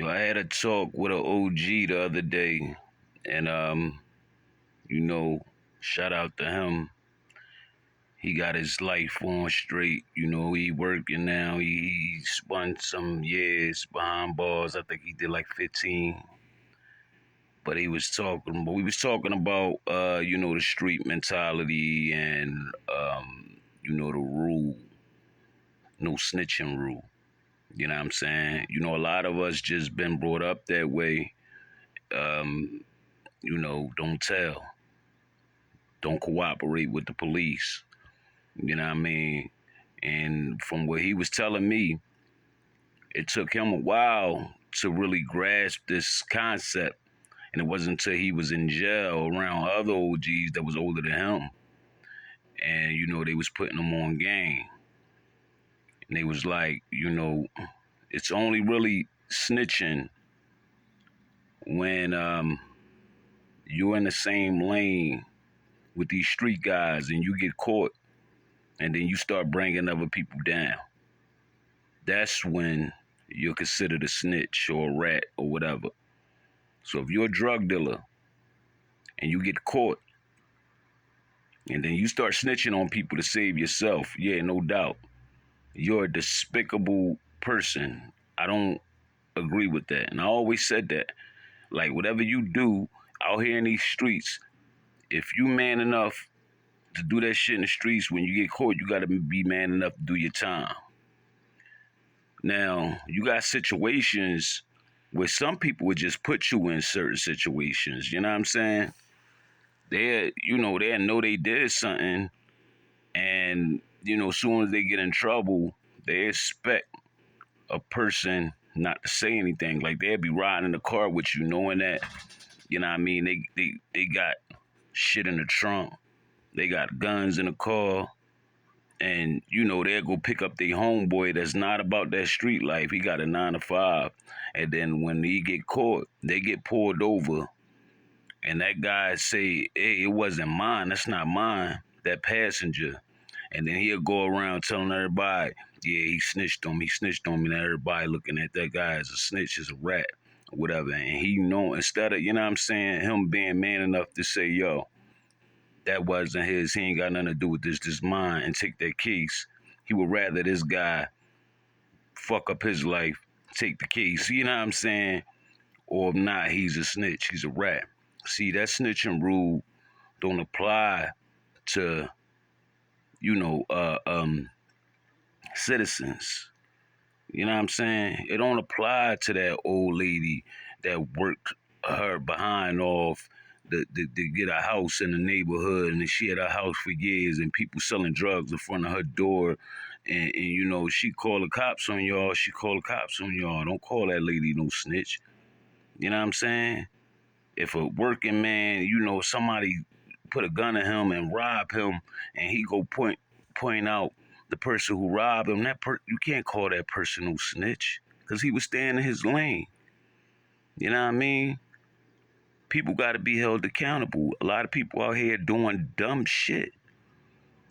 I had a talk with an OG the other day, and you know, shout out to him. He got his life on straight. He working now. He spent some years behind bars. I think he did like 15. But we was talking about, the street mentality and, the rule, no snitching rule. You know what I'm saying? A lot of us just been brought up that way. Um, don't tell, don't cooperate with the police. You know what I mean? And from what he was telling me, it took him a while to really grasp this concept. And it wasn't until he was in jail around other OGs that was older than him. And, they was putting him on game. And they was like, it's only really snitching when you're in the same lane with these street guys and you get caught and then you start bringing other people down. That's when you're considered a snitch or a rat or whatever. So if you're a drug dealer and you get caught and then you start snitching on people to save yourself, yeah, no doubt, you're a despicable person. I don't agree with that. And I always said that. Like, whatever you do out here in these streets, if you man enough to do that shit in the streets, when you get caught, you got to be man enough to do your time. Now, you got situations where some people would just put you in certain situations. You know what I'm saying? They know they did something, and as soon as they get in trouble, they expect a person not to say anything. Like, they'd be riding in the car with you, knowing that, you know what I mean, they got shit in the trunk, they got guns in the car, and they'll go pick up their homeboy that's not about that street life. He got a 9 to 5, and then when he get caught, they get pulled over, and that guy say, "Hey, it wasn't mine. That's not mine. That passenger." And then he'll go around telling everybody, "Yeah, he snitched on me. He snitched on me." And everybody looking at that guy as a snitch, as a rat, or whatever. And he instead of, him being man enough to say, "Yo, that wasn't his. He ain't got nothing to do with this. This mine," and take that case. He would rather this guy fuck up his life, take the case. You know what I'm saying? Or not, he's a snitch. He's a rat. See, that snitching rule don't apply to, you know, uh, um, citizens. You know what I'm saying? It don't apply to that old lady that worked her behind off to get a house in the neighborhood, and she had a house for years, and people selling drugs in front of her door, and she called the cops on y'all. She called the cops on y'all. Don't call that lady no snitch. You know what I'm saying? If a working man, somebody put a gun in him and rob him, and he go point out the person who robbed him, you can't call that person no snitch, because he was staying in his lane. You know what I mean? People got to be held accountable. A lot of people out here doing dumb shit.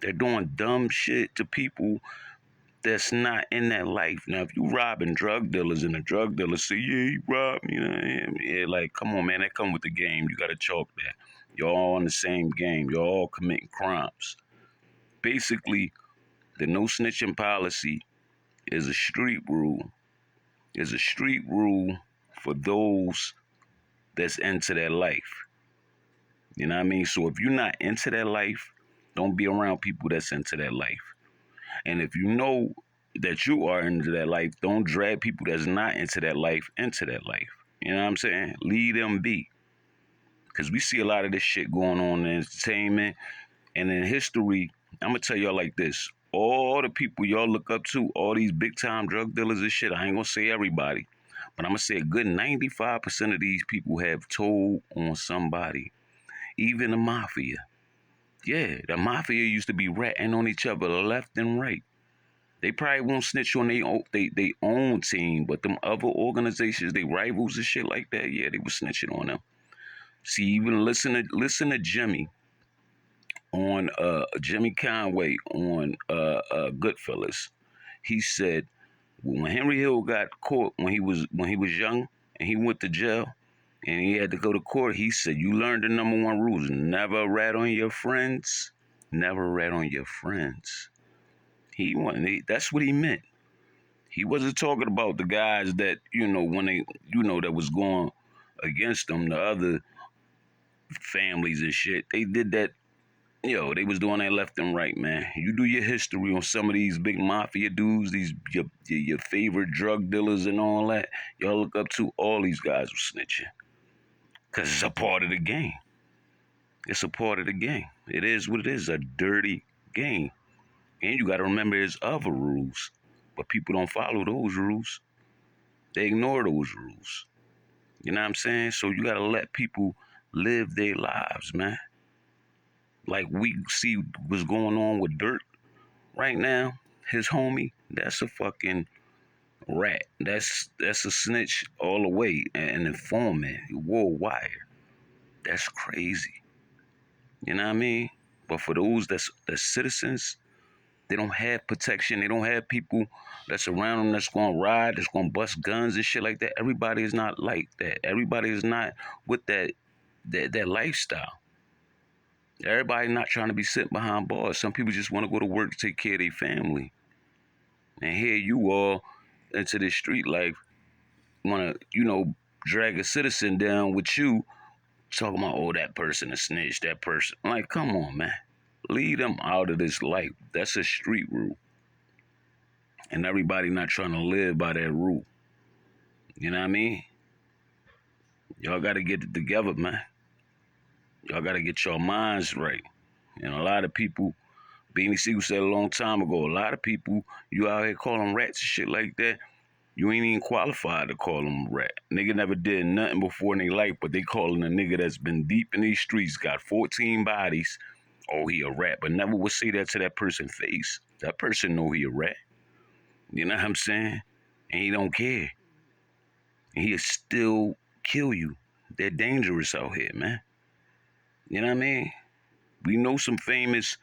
They're doing dumb shit to people that's not in that life. Now, if you robbing drug dealers and the drug dealers say, "Yeah, he robbed me," yeah, like, come on, man, that come with the game. You got to chalk that. Y'all all in the same game. Y'all all committing crimes. Basically, the no snitching policy is a street rule. Is a street rule for those that's into that life. You know what I mean? So if you're not into that life, don't be around people that's into that life. And if you know that you are into that life, don't drag people that's not into that life into that life. You know what I'm saying? Leave them be. Because we see a lot of this shit going on in entertainment and in history. I'm going to tell y'all like this. All the people y'all look up to, all these big time drug dealers and shit, I ain't going to say everybody, but I'm going to say a good 95% of these people have told on somebody. Even the mafia. Yeah, the mafia used to be ratting on each other left and right. They probably won't snitch on they own team, but them other organizations, they rivals and shit like that, yeah, they were snitching on them. See, even listen to Jimmy on Jimmy Conway on Goodfellas. He said When Henry Hill got caught when he was young and he went to jail and he had to go to court, he said, "You learned the number one rules: never rat on your friends, never rat on your friends." That's what he meant. He wasn't talking about the guys that when they that was going against them, the other families and shit. They did that. They was doing that left and right, man. You do your history on some of these big mafia dudes, these your favorite drug dealers and all that. Y'all look up to all these guys who snitching. Because it's a part of the game. It's a part of the game. It is what it is, a dirty game. And you got to remember there's other rules. But people don't follow those rules. They ignore those rules. You know what I'm saying? So you got to let people live their lives, man. Like we see what's going on with Durk right now. His homie, that's a fucking rat. That's a snitch all the way, an informant, worldwide. That's crazy. You know what I mean? But for those that's citizens, they don't have protection. They don't have people that's around them that's gonna ride, that's gonna bust guns and shit like that. Everybody is not like that. Everybody is not with that lifestyle. Everybody not trying to be sitting behind bars. Some people just want to go to work to take care of their family. And here you all into this street life want to, drag a citizen down with you talking about, oh, that person is snitch, that person. Like, come on, man. Leave them out of this life. That's a street rule. And everybody not trying to live by that rule. You know what I mean? Y'all got to get it together, man. Y'all got to get your minds right. And a lot of people, Beanie Siegel said a long time ago, a lot of people, you out here calling rats and shit like that, you ain't even qualified to call them a rat. Nigga never did nothing before in their life, but they calling a nigga that's been deep in these streets, got 14 bodies, oh, he a rat. But never would say that to that person's face. That person know he a rat. You know what I'm saying? And he don't care. And he'll still kill you. They're dangerous out here, man. You know what I mean? We know some famous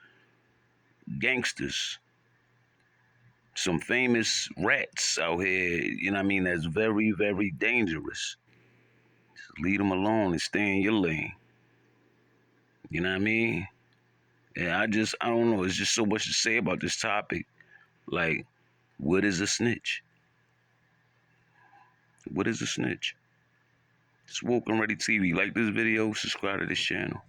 gangsters, some famous rats out here, you know what I mean, that's very, very dangerous. Just leave them alone and stay in your lane. You know what I mean? And I don't know, it's just so much to say about this topic. Like, what is a snitch? What is a snitch? It's Woke and Ready TV. Like this video, subscribe to this channel.